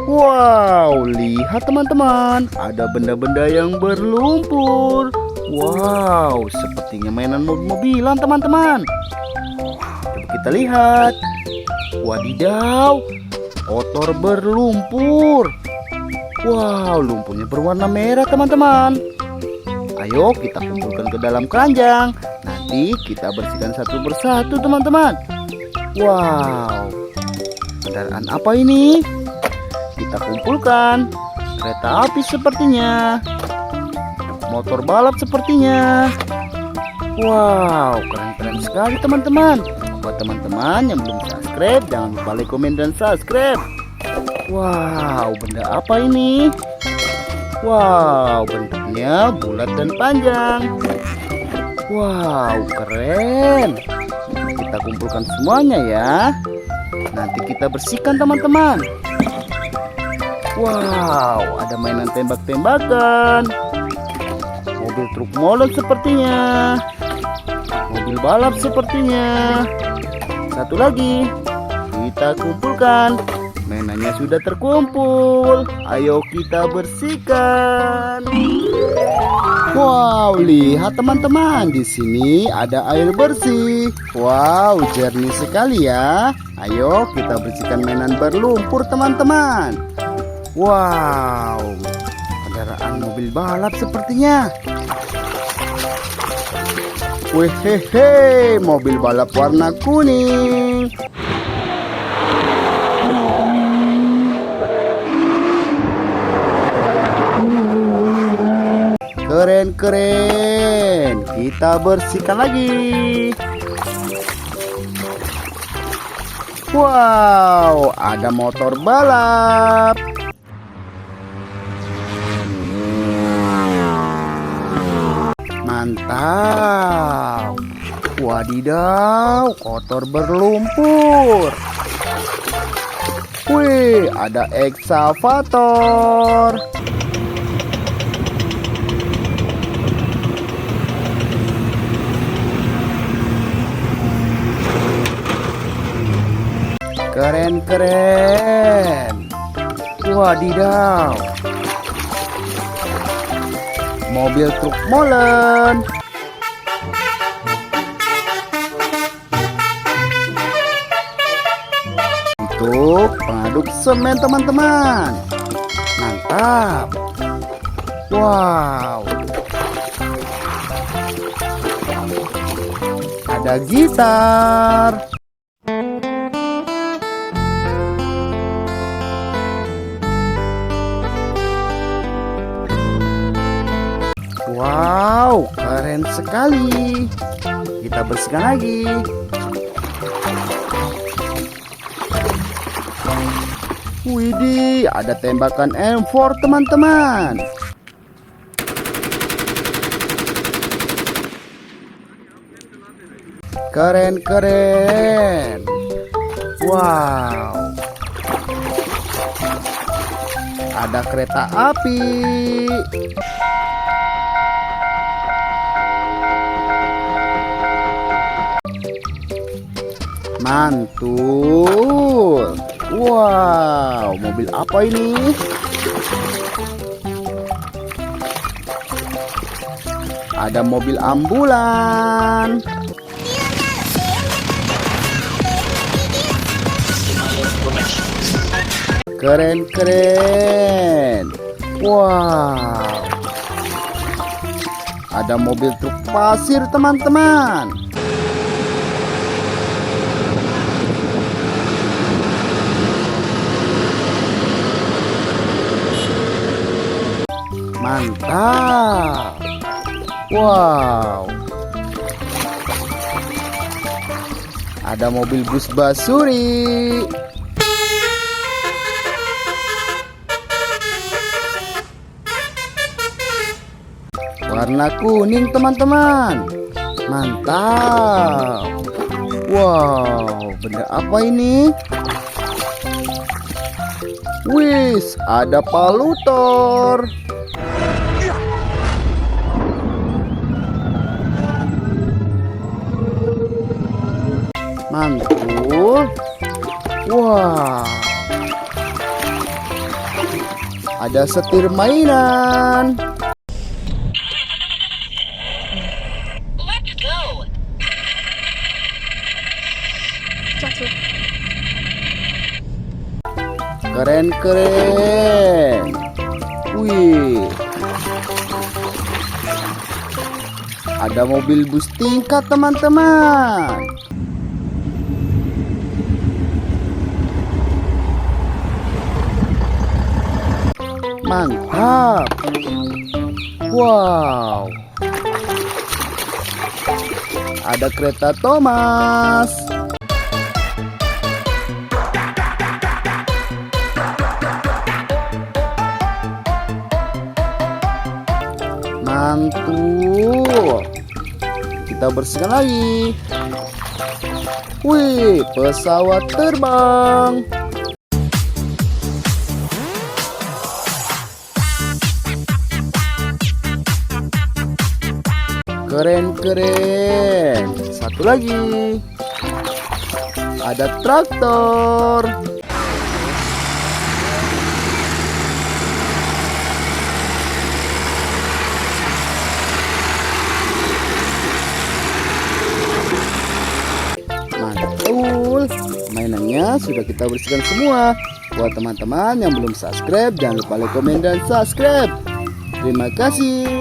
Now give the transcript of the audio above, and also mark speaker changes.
Speaker 1: Wow, lihat teman-teman, ada benda-benda yang berlumpur. Wow, sepertinya mainan mobil-mobilan teman-teman. Coba kita lihat. Wadidaw, motor berlumpur. Wow, lumpurnya berwarna merah teman-teman. Ayo kita kumpulkan ke dalam keranjang. Nanti kita bersihkan satu persatu teman-teman. Wow, kendaraan apa ini? Kita kumpulkan. Kereta api sepertinya. Motor balap sepertinya. Wow, keren-keren sekali teman-teman. Buat teman-teman yang belum subscribe, jangan lupa like, komen, dan subscribe. Wow, benda apa ini? Wow, bentuknya bulat dan panjang. Wow, keren. Kita kumpulkan semuanya ya. Nanti kita bersihkan teman-teman. Wow, ada mainan tembak-tembakan. Mobil truk molen sepertinya. Mobil balap sepertinya. Satu lagi. Kita kumpulkan. Mainannya sudah terkumpul. Ayo kita bersihkan. Wow, lihat teman-teman, di sini ada air bersih. Wow, jernih sekali ya. Ayo kita bersihkan mainan berlumpur teman-teman. Wow, kendaraan mobil balap sepertinya. Wehehe, mobil balap warna kuning. Keren-keren. Kita bersihkan lagi. Wow, ada motor balap. Mantap. Wadidaw, kotor berlumpur. Wih, ada ekskavator. Keren-keren. Wadidaw. Mobil truk molen. Untuk pengaduk semen teman-teman. Mantap. Wow. Ada gitar. Wow, keren sekali. Kita bersihkan lagi. Widih, ada tembakan M4 teman-teman. Keren-keren. Wow. Ada kereta api. Mantul. Wow, mobil apa ini? Ada mobil ambulan. Keren-keren. Wow. Ada mobil truk pasir teman-teman. Mantap. Wow. Ada mobil bus basuri. Warna kuning teman-teman. Mantap. Wow, benda apa ini? Wis, ada palutor. Mantul. Wah. Ada setir mainan.
Speaker 2: Let's go.
Speaker 3: Jatuh.
Speaker 1: Keren-keren. Wih. Ada mobil bus tingkat teman-teman. Mantap. Wow. Ada kereta Thomas. Mantul. Kita bersihkan lagi. Wih, pesawat terbang. Keren-keren. Satu lagi. Ada traktor. Mantul. Mainannya sudah kita bersihkan semua. Buat teman-teman yang belum subscribe, jangan lupa like, komen, dan subscribe. Terima kasih.